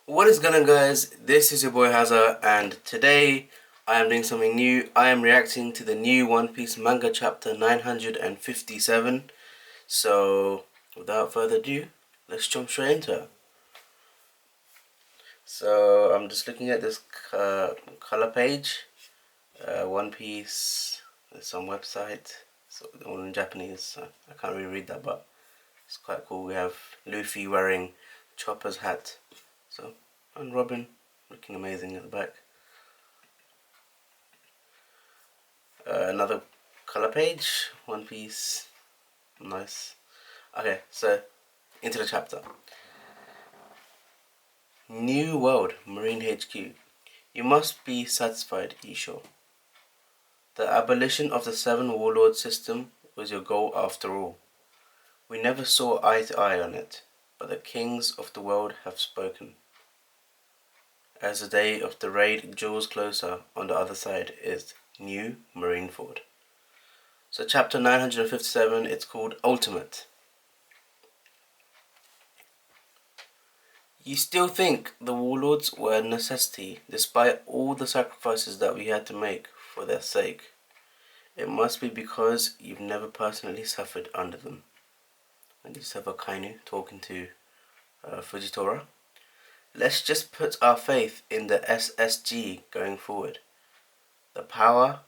What is going on, guys? This is your boy Hazza, and today I am doing something new. I am reacting to the new One Piece manga chapter 957. So, without further ado, let's jump straight into it. So, I'm just looking at this color page. One Piece, there's some website, so all in Japanese, so I can't really read that, but it's quite cool. We have Luffy wearing Chopper's hat. So, and Robin looking amazing at the back. Another color page, One Piece, nice. Okay, so into the chapter. New World, Marine HQ. You must be satisfied, Isho. The abolition of the Seven Warlord system was your goal after all. We never saw eye to eye on it, but the kings of the world have spoken. As the day of the raid draws closer, on the other side is New Marineford. So chapter 957, it's called Ultimate. You still think the warlords were a necessity despite all the sacrifices that we had to make for their sake. It must be because you've never personally suffered under them. And this is Akainu talking to Fujitora. Let's just put our faith in the SSG going forward. The power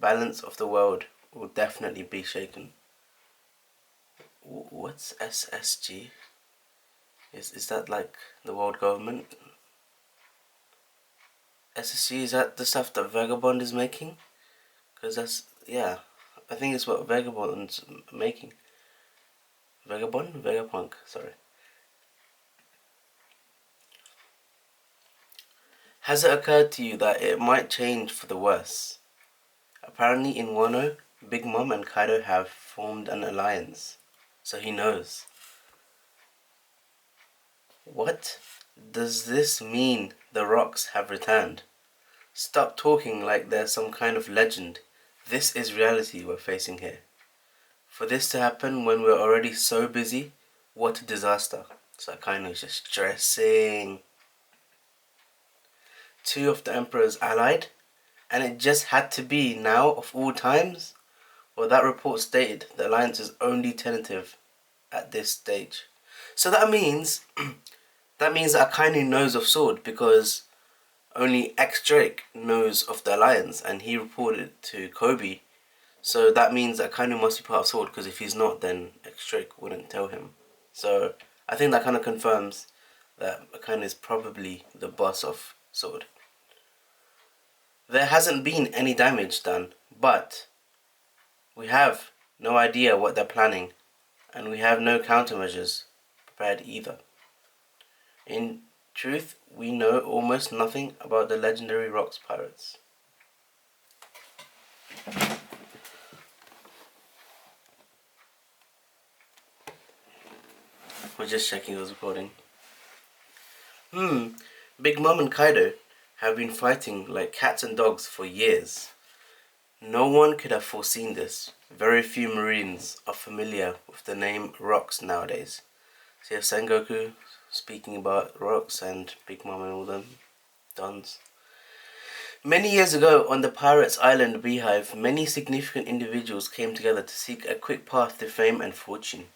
balance of the world will definitely be shaken. What's SSG? Is that like the world government? SSG, is that the stuff that Vagabond is making? Because that's, yeah, I think it's what Vagabond's making. Vegapunk, sorry. Has it occurred to you that it might change for the worse? Apparently in Wano, Big Mom and Kaido have formed an alliance, so he knows. What? Does this mean the rocks have returned? Stop talking like there's some kind of legend. This is reality we're facing here. For this to happen when we're already so busy, what a disaster. So I kind of just stressing. Two of the Emperor's allied, and it just had to be now of all times? Well, that report stated the alliance is only tentative at this stage. So that means that Akainu knows of Sword because only X-Drake knows of the alliance and he reported it to Kobe. So that means Akainu must be part of Sword, because if he's not, then X-Drake wouldn't tell him. So I think that kind of confirms that Akainu is probably the boss of Sword. There hasn't been any damage done, but we have no idea what they're planning, and we have no countermeasures prepared either. In truth, we know almost nothing about the legendary Rocks pirates. We're just checking who's recording. Big Mom and Kaido have been fighting like cats and dogs for years. No one could have foreseen this. Very few Marines are familiar with the name Rocks nowadays. So you have Sengoku speaking about Rocks and Big Mom and all them dons. Many years ago on the Pirates Island Beehive, many significant individuals came together to seek a quick path to fame and fortune.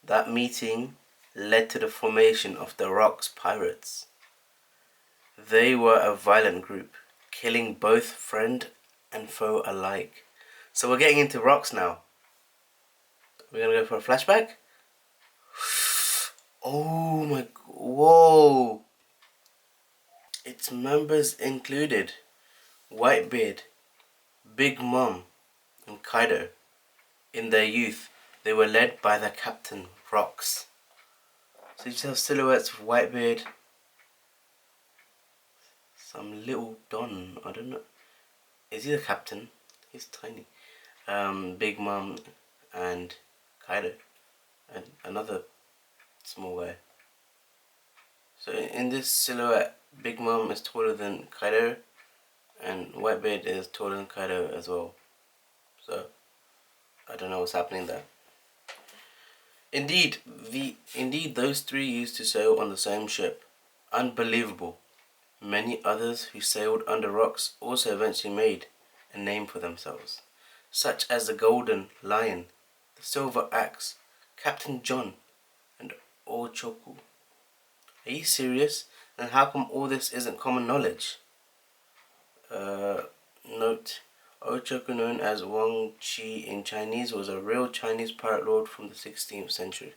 That meeting led to the formation of the Rocks Pirates. They were a violent group, killing both friend and foe alike. So we're getting into Rocks now. We're gonna go for a flashback? Oh my, whoa! Its members included Whitebeard, Big Mom, and Kaido. In their youth, they were led by their captain, Rocks. So you just have silhouettes of Whitebeard, some little Don, I don't know. Is he the captain? He's tiny. Big Mom and Kaido, and another small guy. So in this silhouette, Big Mom is taller than Kaido, and Whitebeard is taller than Kaido as well. So I don't know what's happening there. Indeed, those three used to sail on the same ship. Unbelievable. Many others who sailed under rocks also eventually made a name for themselves, such as the Golden Lion, the Silver Axe, Captain John, and Ochoku. Are you serious? Then how come all this isn't common knowledge? Note, Ochoku, known as Wang Qi in Chinese, was a real Chinese pirate lord from the 16th century.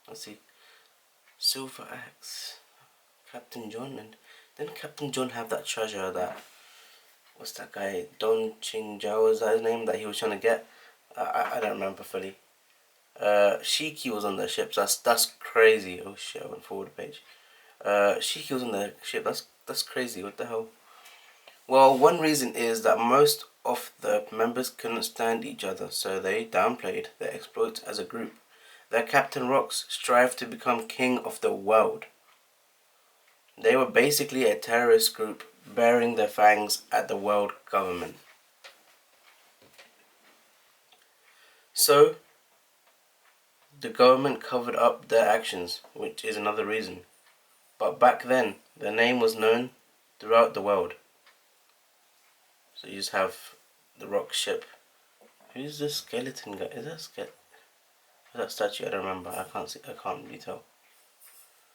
Let's see. Silver Axe, Captain John, and didn't Captain John have that treasure that, what's that guy, Don Qingjiao, is that his name, that he was trying to get? I don't remember fully. Shiki was on the ship, so that's crazy. Oh shit, I went forward a page. Shiki was on the ship, that's crazy, what the hell? Well, one reason is that most of the members couldn't stand each other, so they downplayed their exploits as a group. Their Captain Rocks strived to become king of the world. They were basically a terrorist group bearing their fangs at the world government. So, the government covered up their actions, which is another reason. But back then, their name was known throughout the world. So you just have the rock ship. Who's this skeleton guy? Is that statue? I don't remember. I can't really tell.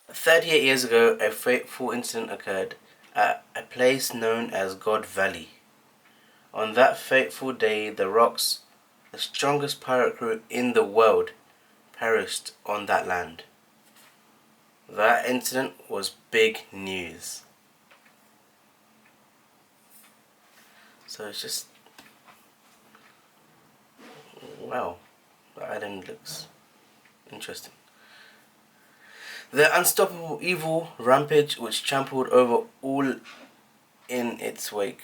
38 years ago, a fateful incident occurred at a place known as God Valley. On that fateful day, the Rocks, the strongest pirate crew in the world, perished on that land. That incident was big news. So it's just, wow, the island looks interesting. The unstoppable evil rampage which trampled over all in its wake.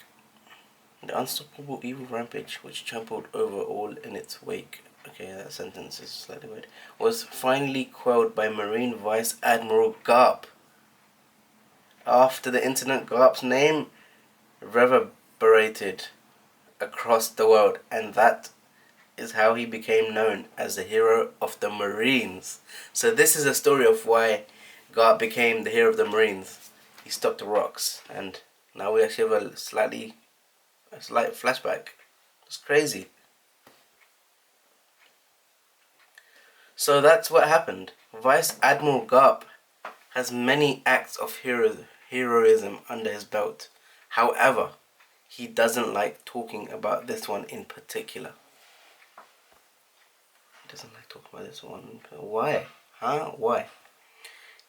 The unstoppable evil rampage which trampled over all in its wake. Okay, that sentence is slightly weird. Was finally quelled by Marine Vice Admiral Garp. After the incident, Garp's name reverberated across the world, and that is how he became known as the hero of the Marines. So this is a story of why Garp became the hero of the Marines. He stopped the rocks, and now we actually have a slight flashback. It's crazy. So that's what happened. Vice Admiral Garp has many acts of heroism under his belt. However, he doesn't like talking about this one in particular. He doesn't like talking about this one. Why? Why?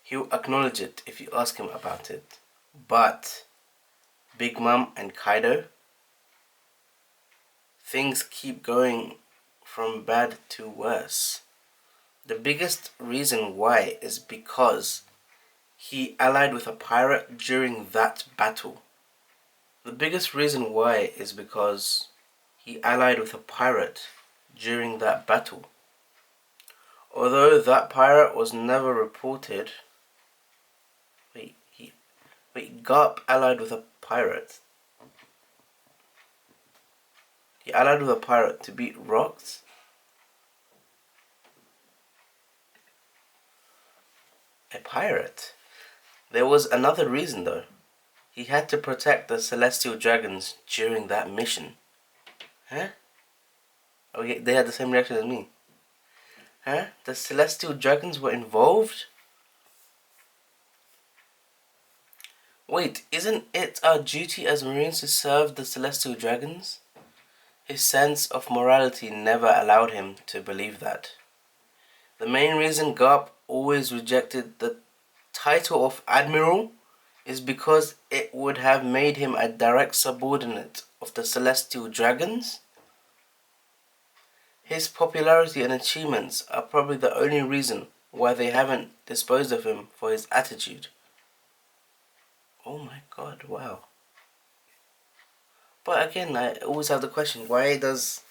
He'll acknowledge it if you ask him about it. But Big Mom and Kaido, things keep going from bad to worse. The biggest reason why is because he allied with a pirate during that battle. The biggest reason why is because he allied with a pirate during that battle. Although that pirate was never reported. Wait, Garp allied with a pirate. He allied with a pirate to beat rocks? A pirate? There was another reason though. He had to protect the Celestial Dragons during that mission. Huh? Oh yeah, they had the same reaction as me. Huh? The Celestial Dragons were involved? Wait, isn't it our duty as Marines to serve the Celestial Dragons? His sense of morality never allowed him to believe that. The main reason Garp always rejected the title of Admiral is because it would have made him a direct subordinate of the Celestial Dragons. His popularity and achievements are probably the only reason why they haven't disposed of him for his attitude. Oh my god, wow. But again, I always have the question, why is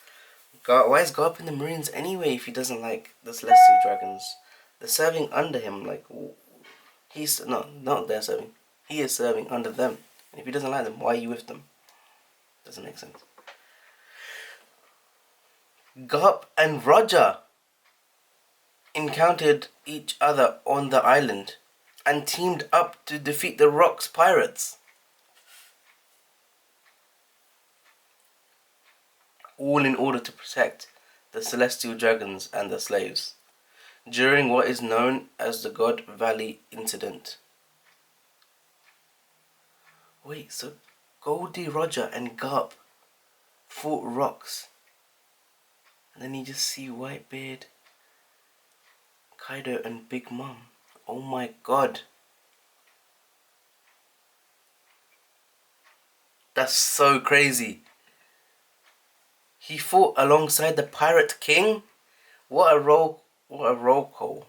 Garp in the Marines anyway if he doesn't like the Celestial Dragons? They're serving under him, like, he's, not they're serving. He is serving under them. And if he doesn't like them, why are you with them? Doesn't make sense. Garp and Roger encountered each other on the island and teamed up to defeat the Rock's pirates. All in order to protect the celestial dragons and the slaves during what is known as the God Valley Incident. Wait, so Goldie, Roger and Garp fought Rocks, and then you just see Whitebeard, Kaido and Big Mom. Oh my god. That's so crazy. He fought alongside the Pirate King? What a roll call.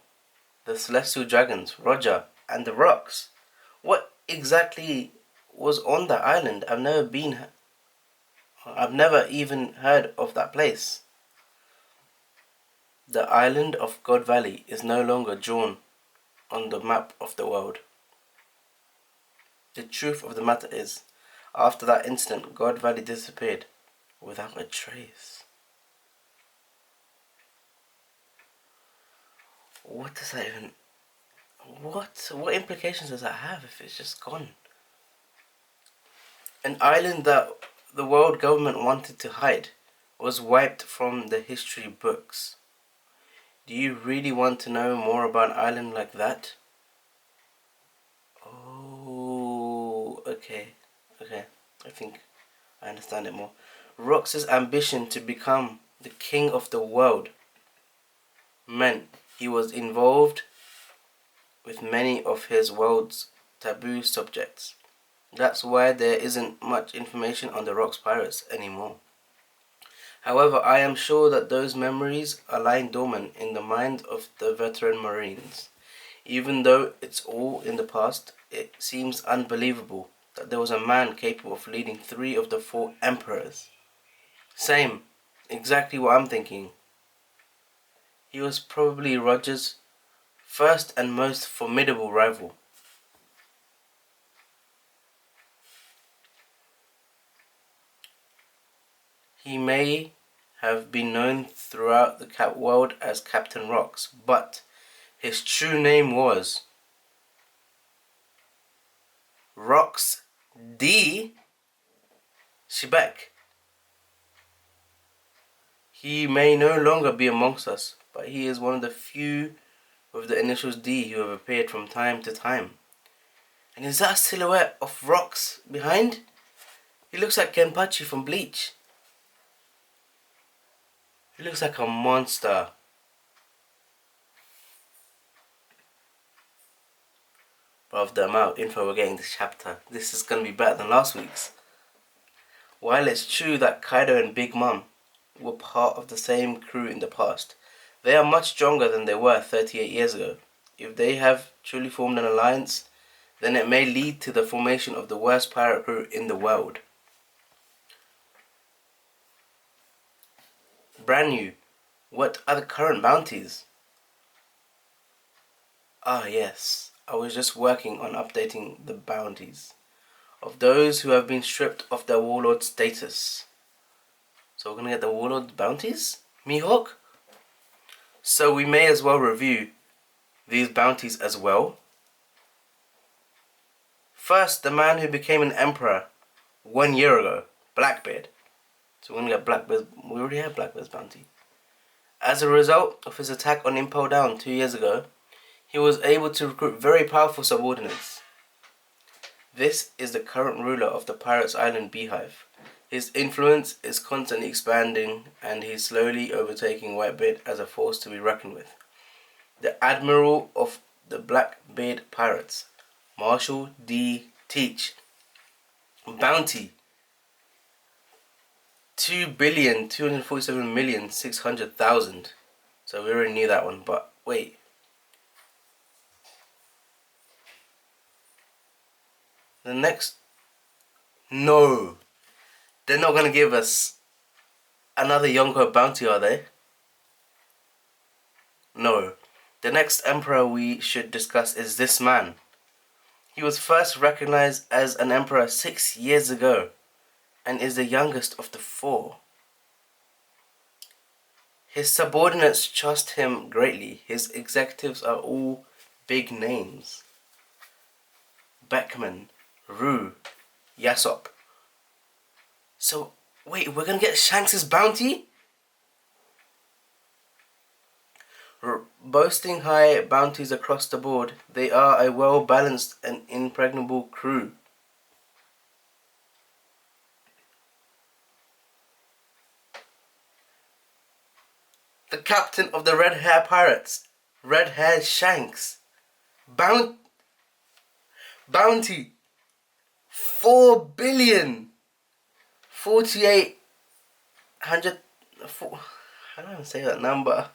The Celestial Dragons, Roger and the Rocks. What exactly was on that island? I've never even heard of that place. The island of God Valley is no longer drawn on the map of the world. The truth of the matter is, after that incident, God Valley disappeared without a trace. What does that even... What implications does that have if it's just gone? An island that the world government wanted to hide was wiped from the history books. Do you really want to know more about an island like that? Oh, okay. I think I understand it more. Rox's ambition to become the king of the world meant he was involved with many of his world's taboo subjects. That's why there isn't much information on the Rock's pirates anymore. However, I am sure that those memories are lying dormant in the mind of the veteran Marines. Even though it's all in the past, it seems unbelievable that there was a man capable of leading 3 of the 4 emperors. Same, exactly what I'm thinking. He was probably Roger's first and most formidable rival. He may have been known throughout the cat world as Captain Rocks, but his true name was Rocks D. Shebek. He may no longer be amongst us, but he is one of the few with the initials D who have appeared from time to time. And is that a silhouette of Rocks behind? He looks like Kenpachi from Bleach. He looks like a monster. Of the amount of info we're getting this chapter, this is going to be better than last week's. While it's true that Kaido and Big Mom were part of the same crew in the past, they are much stronger than they were 38 years ago. If they have truly formed an alliance, then it may lead to the formation of the worst pirate crew in the world. Brand new. What are the current bounties? Ah yes, I was just working on updating the bounties of those who have been stripped of their warlord status. So we're going to get the warlord bounties? Mihawk? So we may as well review these bounties as well. First, the man who became an emperor 1 year ago, Blackbeard. So we're going to get Blackbeard's, we already have Blackbeard's bounty. As a result of his attack on Impel Down 2 years ago, he was able to recruit very powerful subordinates. This is the current ruler of the Pirates Island Beehive. His influence is constantly expanding and he's slowly overtaking Whitebeard as a force to be reckoned with. The Admiral of the Blackbeard Pirates, Marshal D. Teach. Bounty 2,247,600,000. So we already knew that one, but wait. The next... No! They're not going to give us another Yonko bounty, are they? No. The next emperor we should discuss is this man. He was first recognized as an emperor 6 years ago and is the youngest of the 4. His subordinates trust him greatly. His executives are all big names. Beckman, Rue, Yasop. So, wait, we're gonna get Shanks's bounty? Boasting high bounties across the board, they are a well-balanced and impregnable crew. The captain of the Red Hair Pirates, Red Hair Shanks. Bounty 4 billion 4800. How do I say that number?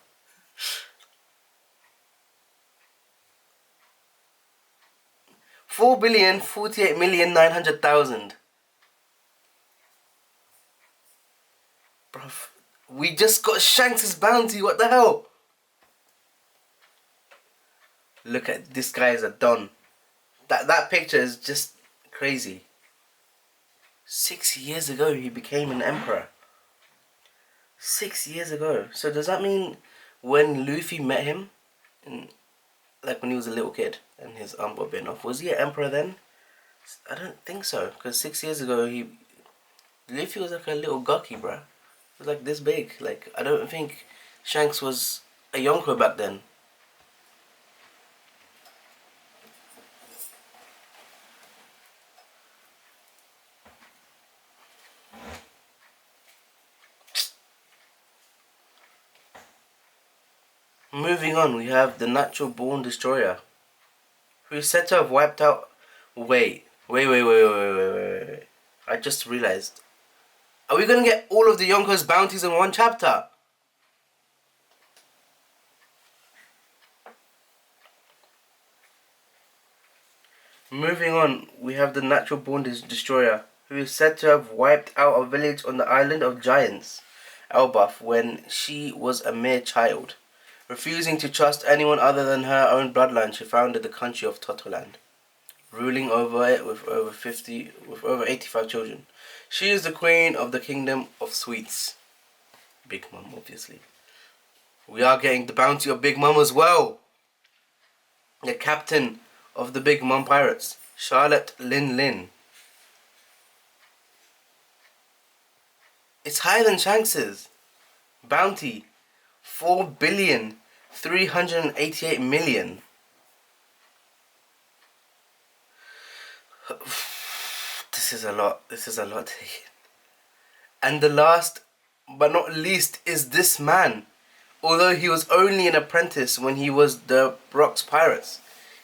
4,048,900,000. Bruv, we just got Shanks's bounty. What the hell? Look at this guy is a don. That picture is just crazy. 6 years ago he became an emperor. 6 years ago. So does that mean when Luffy met him, like when he was a little kid and his arm got bitten off, was he an emperor then? I don't think so, because 6 years ago Luffy was like a little gawky, bruh. He was like this big. Like, I don't think Shanks was a Yonko back then. Moving on, we have the Natural Born Destroyer, who is said to have wiped out... Wait. I just realized. Are we gonna get all of the Yonko's bounties in one chapter? Moving on, we have the Natural Born Destroyer, who is said to have wiped out a village on the island of Giants, Elbaf, when she was a mere child. Refusing to trust anyone other than her own bloodline, she founded the country of Totoland, ruling over it with over 85 children. She is the queen of the kingdom of sweets. Big Mom, obviously. We are getting the bounty of Big Mom as well. The captain of the Big Mom Pirates, Charlotte Lin. It's higher than Shanks's. Bounty 4,388,000,000. This is a lot to take. And the last but not least is this man. Although he was only an apprentice when he was the Brock's Pirates,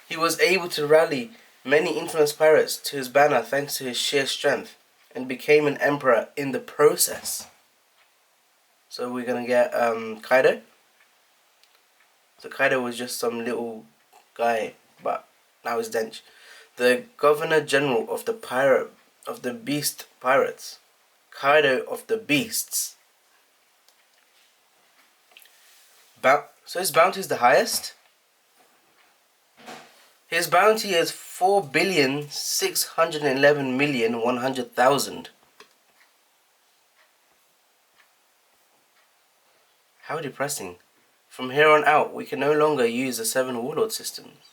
he was able to rally many infamous pirates to his banner thanks to his sheer strength, and became an emperor in the process. So we're gonna get Kaido. So Kaido was just some little guy, but now he's Dench. The Governor General of the Beast Pirates, Kaido of the Beasts. So his bounty is the highest. His bounty is 4,611,100,000. How depressing. From here on out, we can no longer use the 7 warlord systems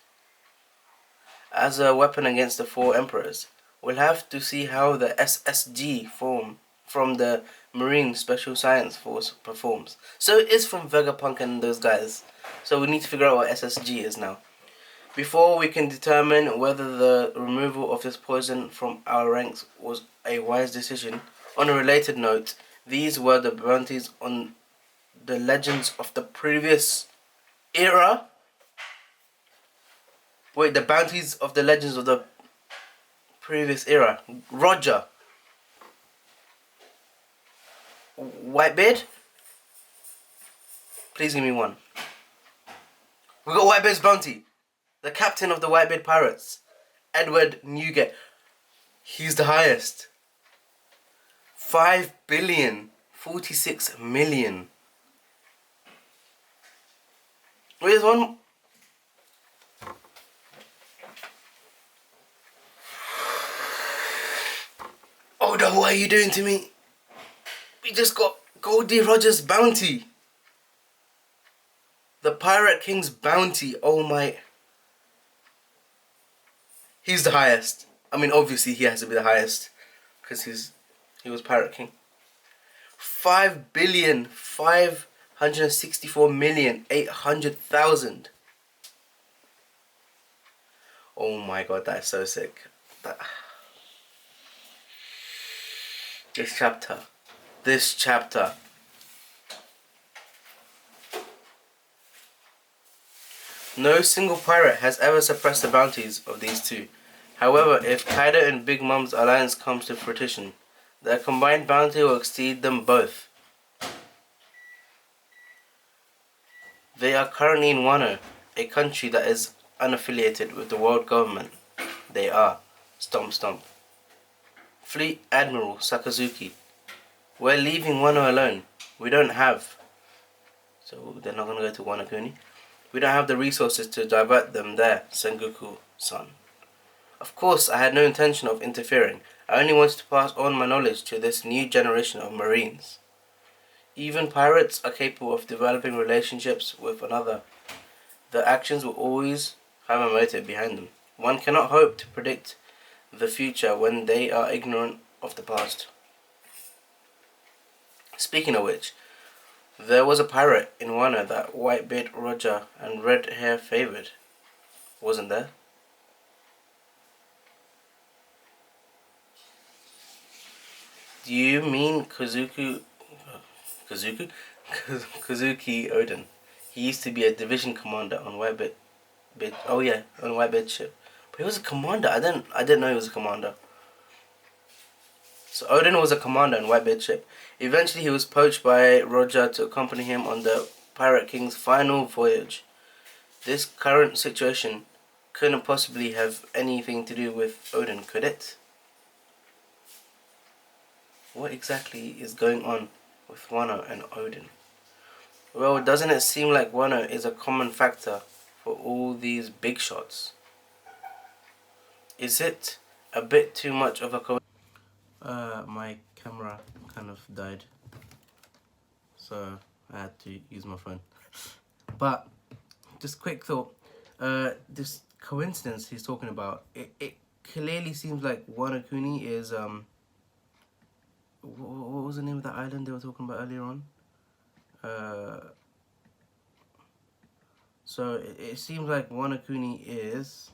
as a weapon against the 4 emperors. We'll have to see how the SSG form from the Marine Special Science Force performs. So it is from Vegapunk and those guys. So we need to figure out what SSG is now, before we can determine whether the removal of this poison from our ranks was a wise decision. On a related note, these were the bounties on the legends of the previous era. Wait, the bounties of the legends of the previous era. Roger. Whitebeard? Please give me one. We got Whitebeard's bounty. The captain of the Whitebeard Pirates, Edward Newgate. He's the highest. 5,046,000,000. Wait, there's one. Oh no, what are you doing to me? We just got Goldie Rogers' bounty. The Pirate King's bounty. Oh my. He's the highest. I mean, obviously he has to be the highest because he was Pirate King. 5,564,800,000. Oh my god, that is so sick. This chapter. No single pirate has ever suppressed the bounties of these two. However, if Kaido and Big Mom's alliance comes to fruition, their combined bounty will exceed them both. They are currently in Wano, a country that is unaffiliated with the world government. They are Stomp Stomp. Fleet Admiral Sakazuki. We're leaving Wano alone. We don't have... So they're not going to go to Wano Kuni. We don't have the resources to divert them there, Sengoku-san. Of course, I had no intention of interfering. I only wanted to pass on my knowledge to this new generation of Marines. Even pirates are capable of developing relationships with another. Their actions will always have a motive behind them. One cannot hope to predict the future when they are ignorant of the past. Speaking of which, there was a pirate in Wano that Whitebeard Roger and Red Hair favoured. Wasn't there? Do you mean Kazuki Oden? He used to be a division commander on Whitebeard. Oh yeah, on Whitebeard ship. But he was a commander. I didn't know he was a commander. So Oden was a commander on Whitebeard ship. Eventually he was poached by Roger to accompany him on the Pirate King's final voyage. This current situation couldn't possibly have anything to do with Oden, could it? What exactly is going on with Wano and Oden? Well, doesn't it seem like Wano is a common factor for all these big shots? Is it a bit too much of a coincidence? My camera kind of died, so I had to use my phone. But just quick thought, this coincidence he's talking about, it clearly seems like Wano Kuni is what was the name of that island they were talking about earlier on? So it seems like Wano Kuni is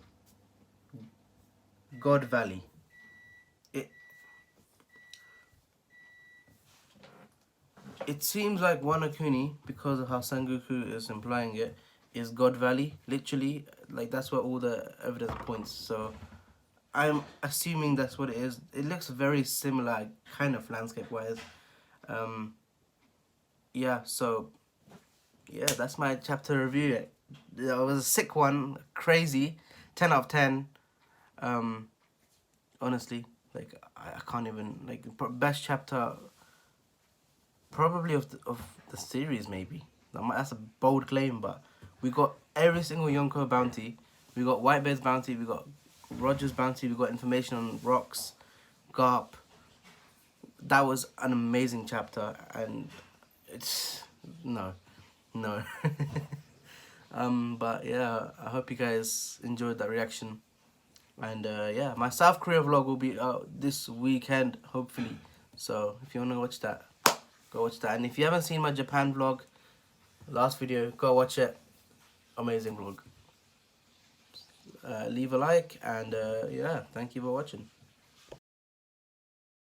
God Valley. It seems like Wano Kuni, because of how Sengoku is implying it, is God Valley. Literally, like that's where all the evidence points. So I'm assuming that's what it is. It looks very similar, kind of landscape-wise. Yeah, so yeah, that's my chapter review. It was a sick one, crazy, 10 out of 10. Honestly, like I can't even, like, best chapter probably of the series, maybe. That's a bold claim, but we got every single Yonko bounty. We got Whitebeard's bounty, we got Roger's bounty, we got information on Rocks, Garp. That was an amazing chapter, and it's no. But yeah, I hope you guys enjoyed that reaction. And yeah, my South Korea vlog will be out this weekend, hopefully. So if you want to watch that, go watch that. And if you haven't seen my Japan vlog, last video, go watch it. Amazing vlog. Leave a like, and yeah, thank you for watching.